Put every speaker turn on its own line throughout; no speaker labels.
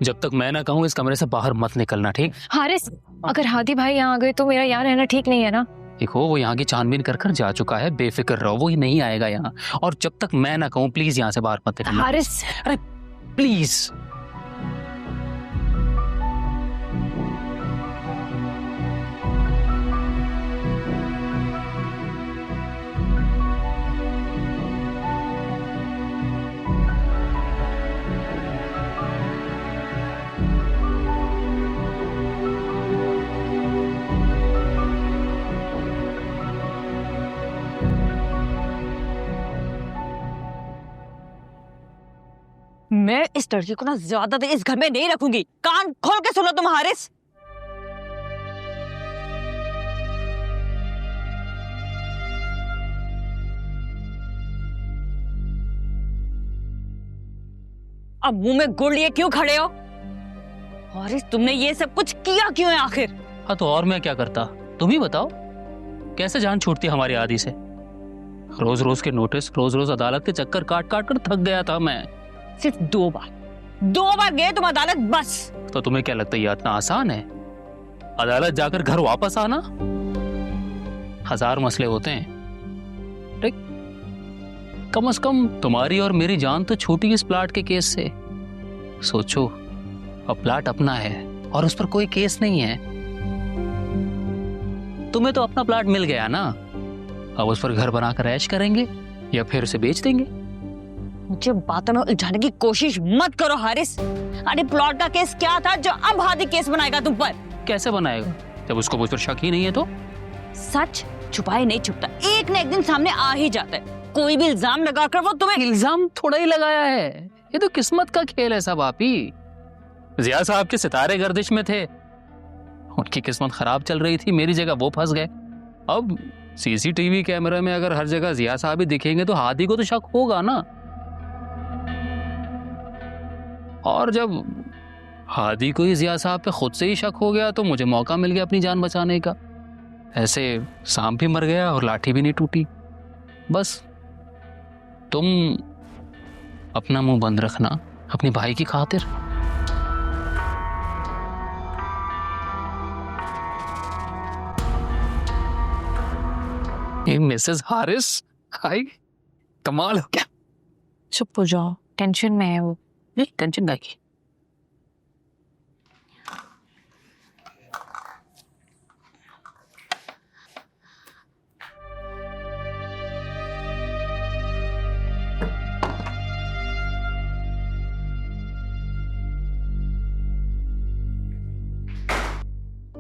जब तक मैं ना कहूँ इस कमरे से बाहर मत निकलना, ठीक?
हारिस, अगर हादी भाई यहाँ आ गए तो मेरा यहाँ रहना ठीक नहीं है ना?
देखो वो यहाँ की छानबीन कर कर जा चुका है, बेफिक्र रहो, वो ही नहीं आएगा यहाँ। और जब तक मैं ना कहूँ प्लीज यहाँ से बाहर मत निकलना।
हारिस,
अरे प्लीज।
मैं इस लड़की को ना ज्यादा देर इस घर में नहीं रखूंगी। कान खोल के सुनो तुम हारिस। अब मुंह में गुड़ लिए क्यों खड़े हो? हारिस, तुमने ये सब कुछ किया क्यों है आखिर?
हाँ तो और मैं क्या करता, तुम ही बताओ। कैसे जान छूटती हमारी आदि से? रोज रोज के नोटिस, रोज रोज अदालत के चक्कर काट काट कर थक गया था मैं।
सिर्फ दो बार गए तुम अदालत, बस।
तो तुम्हें क्या लगता है ये इतना आसान है? अदालत जाकर घर वापस आना? 1000 मसले होते हैं, ठीक? कम से कम तुम्हारी और मेरी जान तो छूटी इस प्लाट के केस से। सोचो, अब प्लाट अपना है और उस पर कोई केस नहीं है। तुम्हें तो अपना प्लाट मिल गया ना, अब उस पर घर बनाकर ऐश करेंगे या फिर उसे बेच देंगे।
मुझे बातों में उलझाने की कोशिश मत करो हारिस। अरे प्लॉट का केस क्या था जो अब हादी केस बनाएगा तुम पर?
कैसे बनाएगा जब उसको मुझ पर शक ही नहीं है? तो
सच छुपाए नहीं छुपता, एक न एक दिन सामने आ ही जाता है। कोई भी इल्जाम लगाकर वो तुम्हें
इल्जाम थोड़ा ही लगाया है, ये तो किस्मत का खेल है सब। आप ही जिया साहब के सितारे गर्दिश में थे, उनकी किस्मत खराब चल रही थी, मेरी जगह वो फंस गए। अब सीसीटीवी कैमरे में अगर हर जगह जिया साहब ही दिखेंगे तो हादी को तो शक होगा ना। और जब हादी को ही जिया साहब पे खुद से ही शक हो गया तो मुझे मौका मिल गया अपनी जान बचाने का। ऐसे सांप भी मर गया और लाठी भी नहीं टूटी। बस तुम अपना मुंह बंद रखना अपने भाई की खातिर। मिसेस हारिस, हाय, कमाल हो क्या?
चुप हो जाओ, टेंशन में है वो।
नहीं टेंशन ना की।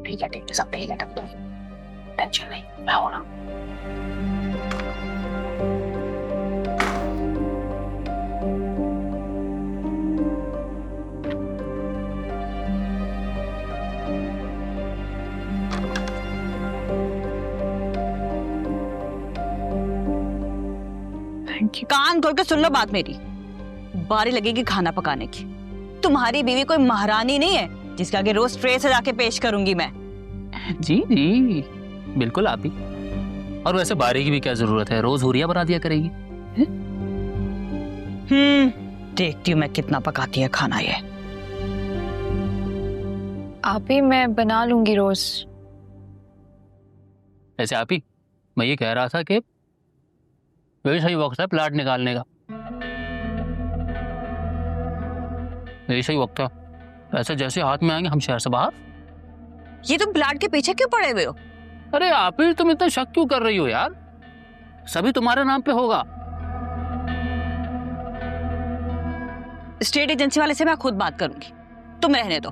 ठीक है, सब ठीक है, टेंशन नहीं, मैं हूं ना।
कान खोल के सुन लो बात मेरी। बारी लगेगी खाना पकाने की। तुम्हारी बीवी कोई महारानी नहीं है जिसके आगे रोज ट्रे सजा के पेश करूंगी मैं।
जी जी बिल्कुल आप ही। और वैसे बारी की भी क्या जरूरत है, रोज हुरिया बना दिया करेगी।
देखती हूँ मैं कितना पकाती है खाना ये।
आप ही, मैं बना लूंगी रोज।
ऐसे आप ही, मैं ये कह रहा था कि यही सही वक्त है प्लाट निकालने का। यही सही वक्त है। ऐसे जैसे हाथ में आएंगे हम शहर से बाहर।
ये तुम प्लाट के पीछे क्यों पड़े हुए हो?
अरे आप ही, तुम इतना शक क्यों कर रही हो यार? सभी तुम्हारे नाम पे होगा।
स्टेट एजेंसी वाले से मैं खुद बात करूंगी, तुम रहने दो।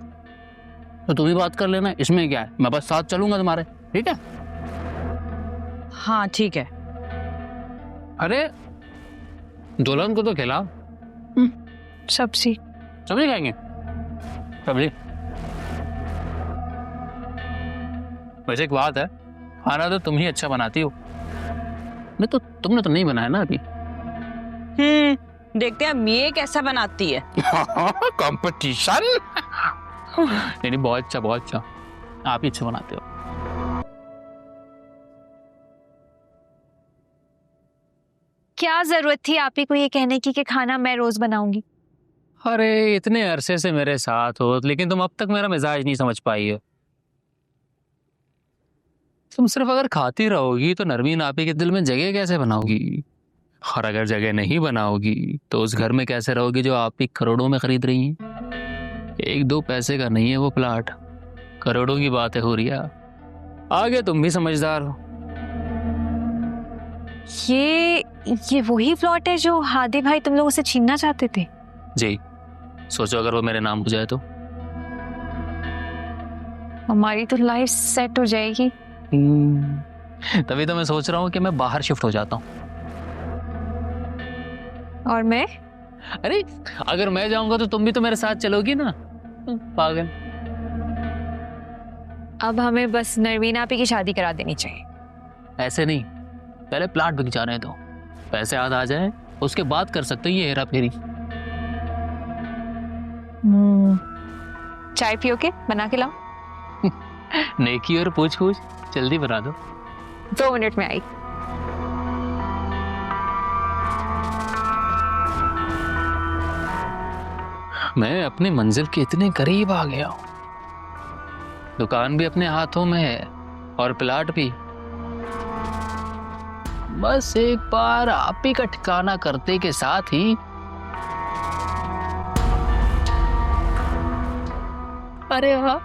तो तुम ही बात कर लेना, इसमें क्या है, मैं बस साथ चलूंगा तुम्हारे, ठीक है?
हाँ ठीक है।
अरे दुल्हन को तो खिलाओ।
सब्जी
सब्जी खाएंगे? सब्जी। वैसे एक बात है, खाना तो तुम ही अच्छा बनाती हो। नहीं तो तुमने तो नहीं बनाया ना अभी।
देखते हैं अब ये कैसा बनाती है।
कंपटीशन। नहीं बहुत अच्छा, बहुत अच्छा, आप ही अच्छा बनाते हो।
क्या जरूरत थी आप ही को ये कहने की कि खाना मैं रोज बनाऊंगी?
अरे इतने अरसे से मेरे साथ हो, लेकिन तुम अब तक मेरा मिजाज नहीं समझ पाई हो। तुम सिर्फ अगर खाती रहोगी तो नरमीन आपी के दिल में जगह कैसे बनाओगी? और अगर जगह नहीं बनाओगी तो उस घर में कैसे रहोगी जो आप ही करोड़ों में खरीद रही हैं? 1-2 पैसे का नहीं है वो प्लाट, करोड़ों की बातें हो रही है। आगे तुम भी समझदार हो।
ये वही प्लॉट है जो हादी भाई तुम लोगों से छीनना चाहते थे?
जी, सोचो अगर वो मेरे नाम हो जाए तो।
हमारी तो लाइफ सेट हो जाएगी।
तभी तो मैं सोच रहा हूँ कि मैं बाहर शिफ्ट हो जाता हूँ।
और मैं?
अरे अगर मैं जाऊंगा तो तुम भी तो मेरे साथ चलोगी ना, पागल।
अब हमें बस नरमीन आपी की शादी करा देनी चाहिए।
ऐसे नहीं, पहले प्लाट बिक जाने दो, पैसे याद आ जाए, उसके बाद कर सकते हो ये हेरा फेरी।
चाय पियोगे? बना के लाओ।
नेकी और पूछ पूछ, जल्दी बना दो।
2 मिनट में आई।
मैं अपनी मंजिल के इतने करीब आ गया हूं। दुकान भी अपने हाथों में है और प्लाट भी। बस एक बार आप ही का ठिकाना करते के साथ ही अरे वाह,